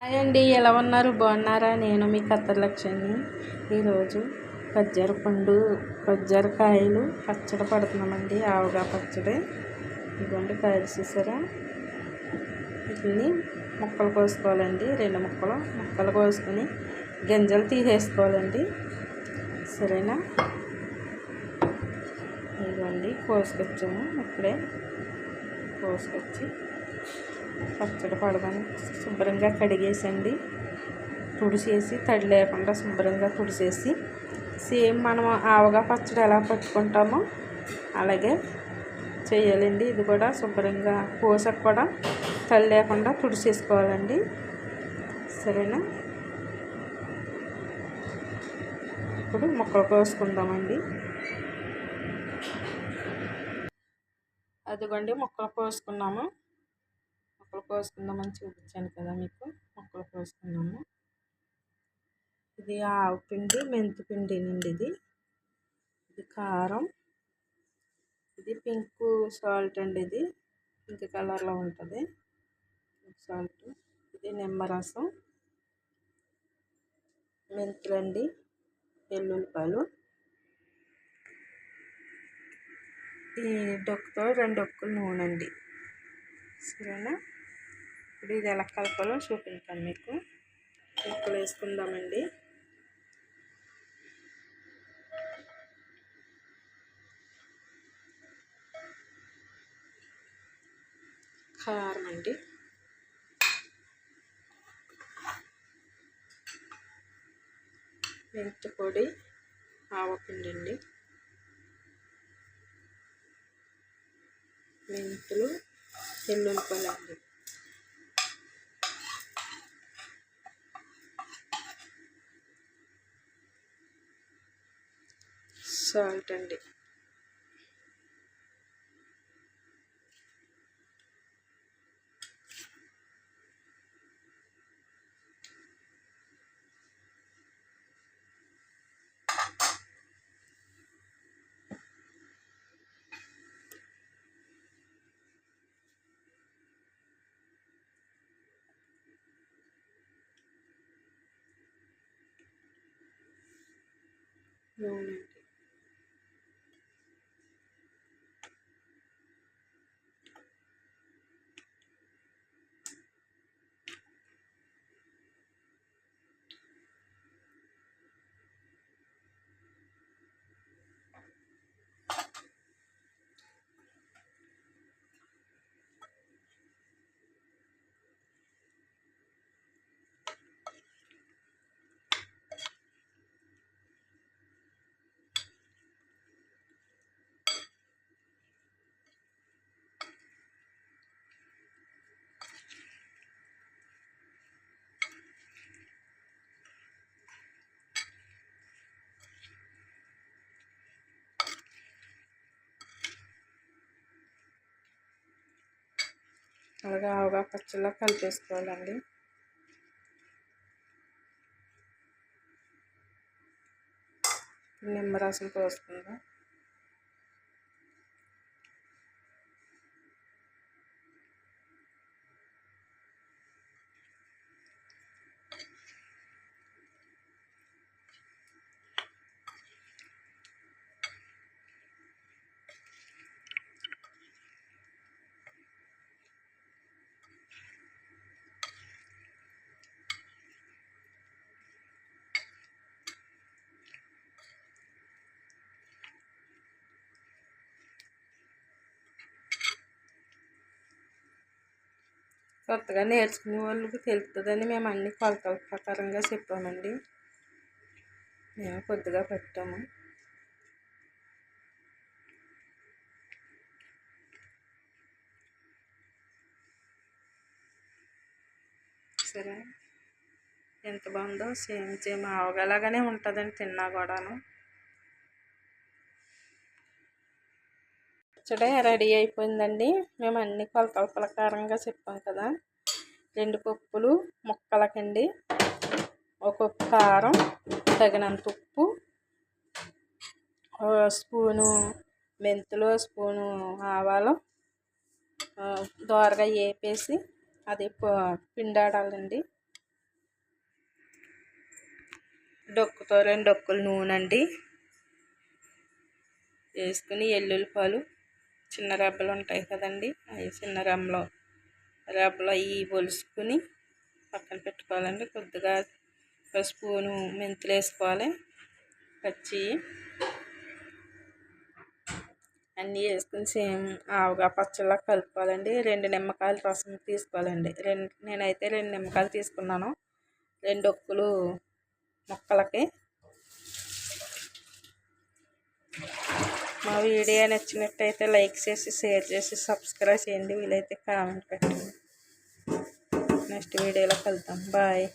Hi అండి, ఎలా ఉన్నారు? బాగున్నారా? నేను మీ లక్ష్మిని. ఈరోజు ఖజ్జరకాయలు పచ్చడి పడుతున్నామండి. ఆవగా పచ్చడి. ఇదిగోండి కాయలు చూసారా? వీటిని ముక్కలు కోసుకోవాలండి. 2 ముక్కలు కోసుకొని గింజలు తీసేసుకోవాలండి. సరేనా? ఇదిగోండి కోసుకొచ్చాము. ఇప్పుడే కోసుకొచ్చి పచ్చడి పడమని శుభ్రంగా కడిగేసండి. తుడిచేసి తడి లేకుండా శుభ్రంగా తుడిచేసి సేమ్ మనం ఆవగా పచ్చడి ఎలా పట్టుకుంటామో అలాగే చేయాలండి. ఇది కూడా శుభ్రంగా కోసకు కూడా తడి లేకుండా తుడిచేసుకోవాలండి. సరేనా? ఇప్పుడు ముక్కలు కోసుకుందామండి. అదిగోండి ముక్కలు కోసుకున్నాము. ముక్కలు కోసుకుందామని చూపించాను కదా మీకు. ముక్కలు కోసుకున్నాము. ఇది ఆవు పిండి, మెంతి పిండి నుండి ఇది కారం, ఇది పింక్ సాల్ట్ అండి. ఇది పింక్ కలర్లో ఉంటుంది సాల్ట్. ఇది నిమ్మరసం, మెంతులండి, వెల్లుల్లిపాయలు, ఈ డొక్కుతో 2 డొక్కులు నూనె అండి. సరేనా? ఇప్పుడు ఇది ఎలా కలపాలో చూపించాను మీకు. ముక్కలు వేసుకుందామండి. కారం అండి, మెంతి పొడి, ఆవపిండి అండి, మెంతులు, వెల్లుల్లిపాయలు అండి, సాల్ట్ అండి. నూనె అండి. అలాగే ఆవగా పచ్చడిలో కలిపేసుకోవాలండి. నిమ్మరసం పోసుకుందాం. కొత్తగా నేర్చుకునే వాళ్ళకి తెలుస్తుందని మేము అన్ని కొలతల ప్రకారంగా చెప్పామండి. మేము కొద్దిగా పెట్టాము. సరే, ఎంత బాగుందో. సేమ్ ఆవగలాగానే ఉంటుందండి తిన్నా కూడాను. పచ్చడి రెడీ అయిపోయిందండి. మేము అన్ని కొలతల ప్రకారంగా చెప్పాం కదా. 2 పప్పులు ముక్కలకండి, 1 కప్పు కారం, తగినంత ఉప్పు, స్పూను మెంతులు, స్పూను ఆవాలు దోరగా వేపేసి అది పిండాడాలండి. డొక్కుతో 2 డొక్కులు నూనె అండి వేసుకుని ఎల్లుల్లిపాయలు చిన్న రెబ్బలు ఉంటాయి కదండి, అవి చిన్న రెబ్బలు అవి ఒలుసుకుని పక్కన పెట్టుకోవాలండి. కొద్దిగా స్పూను మెంతులు వేసుకోవాలి, పచ్చి అన్నీ వేసుకుని సేమ్ ఆవుగా పచ్చళ్ళ కలుపుకోవాలండి. 2 నిమ్మకాయల రసం తీసుకోవాలండి. నేనైతే 2 నిమ్మకాయలు తీసుకున్నాను 2 డొక్కులు ముక్కలకి. మా వీడియో నచ్చినట్టయితే లైక్ చేసి షేర్ చేసి సబ్స్క్రైబ్ చేయండి. వీలైతే కామెంట్ పెట్టండి. నెక్స్ట్ వీడియోలో కలుద్దాం. బాయ్.